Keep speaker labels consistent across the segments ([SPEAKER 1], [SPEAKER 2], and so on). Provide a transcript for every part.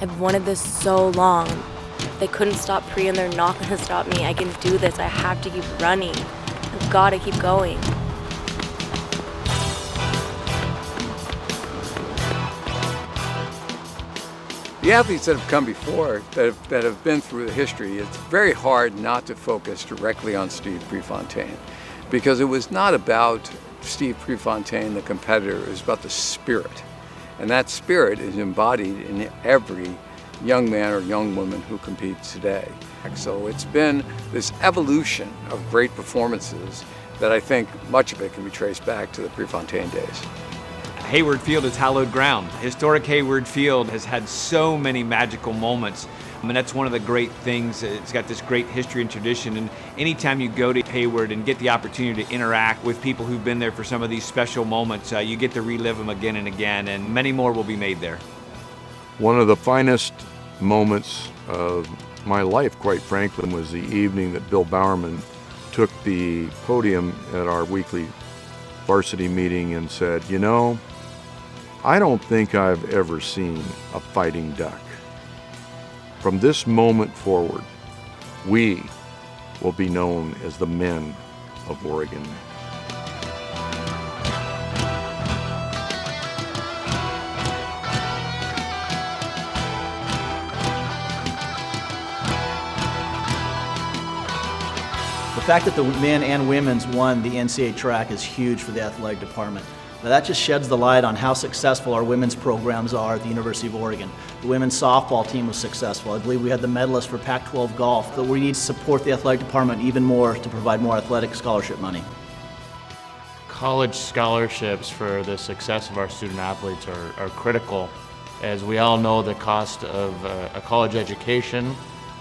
[SPEAKER 1] I've wanted this so long. They couldn't stop Pri and they're not gonna stop me. I can do this. I have to keep running. I've gotta keep going.
[SPEAKER 2] The athletes that have come before, that have been through the history, it's very hard not to focus directly on Steve Prefontaine, because it was not about Steve Prefontaine, the competitor, it was about the spirit. And that spirit is embodied in every young man or young woman who competes today. So it's been this evolution of great performances that I think much of it can be traced back to the Prefontaine days.
[SPEAKER 3] Hayward Field is hallowed ground. Historic Hayward Field has had so many magical moments. I mean, that's one of the great things. It's got this great history and tradition, and anytime you go to Hayward and get the opportunity to interact with people who've been there for some of these special moments, you get to relive them again and again, and many more will be made there.
[SPEAKER 4] One of the finest moments of my life, quite frankly, was the evening that Bill Bowerman took the podium at our weekly varsity meeting and said, "You know, I don't think I've ever seen a fighting duck. From this moment forward, we will be known as the men of Oregon."
[SPEAKER 5] The fact that the men and women's won the NCAA track is huge for the athletic department. Now that just sheds the light on how successful our women's programs are at the University of Oregon. The women's softball team was successful. I believe we had the medalists for Pac-12 golf. But we need to support the athletic department even more to provide more athletic scholarship money.
[SPEAKER 6] College scholarships for the success of our student athletes are critical. As we all know, the cost of a college education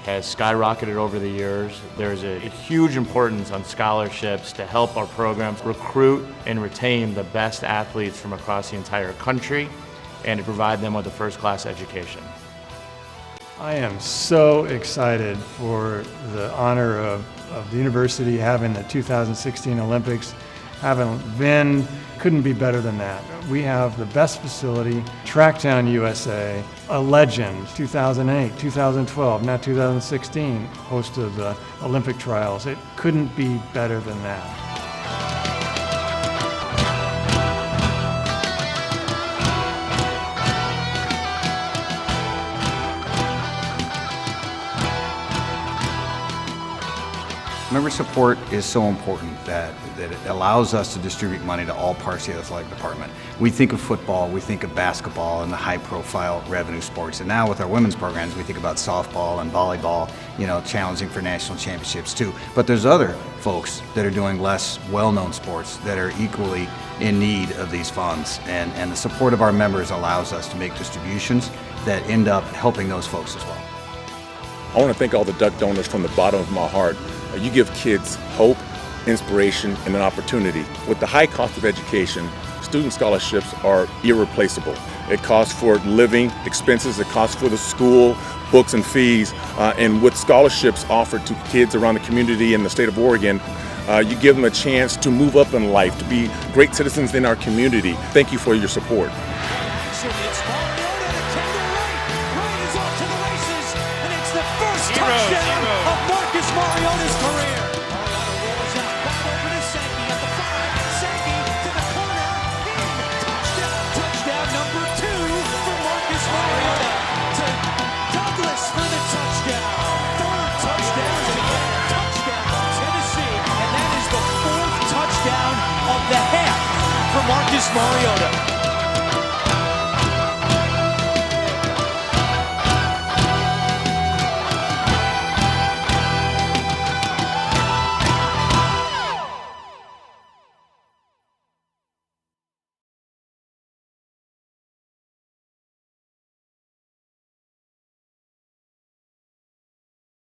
[SPEAKER 6] has skyrocketed over the years. There's a huge importance on scholarships to help our programs recruit and retain the best athletes from across the entire country and to provide them with a first-class education.
[SPEAKER 7] I am so excited for the honor of the university having the 2016 Olympics. Having been, couldn't be better than that. We have the best facility, Tracktown USA, a legend, 2008, 2012, now 2016, host of the Olympic trials. It couldn't be better than that.
[SPEAKER 8] Member support is so important that it allows us to distribute money to all parts of the athletic department. We think of football, we think of basketball and the high-profile revenue sports, and now with our women's programs, we think about softball and volleyball, you know, challenging for national championships too. But there's other folks that are doing less well-known sports that are equally in need of these funds, and the support of our members allows us to make distributions that end up helping those folks as well.
[SPEAKER 9] I want to thank all the duck donors from the bottom of my heart. You give kids hope, inspiration, and an opportunity. With the high cost of education, student scholarships are irreplaceable. It costs for living expenses, it costs for the school, books and fees, and with scholarships offered to kids around the community in the state of Oregon, you give them a chance to move up in life, to be great citizens in our community. Thank you for your support.
[SPEAKER 10] Mariota's career. Mariota rolls out, wide open to Sankey at the 5. Sankey to the corner. Touchdown number 2 for Marcus Mariota. To Douglas for the touchdown. 3rd touchdown today. Touchdown Tennessee. And that is the 4th touchdown of the half for Marcus Mariota.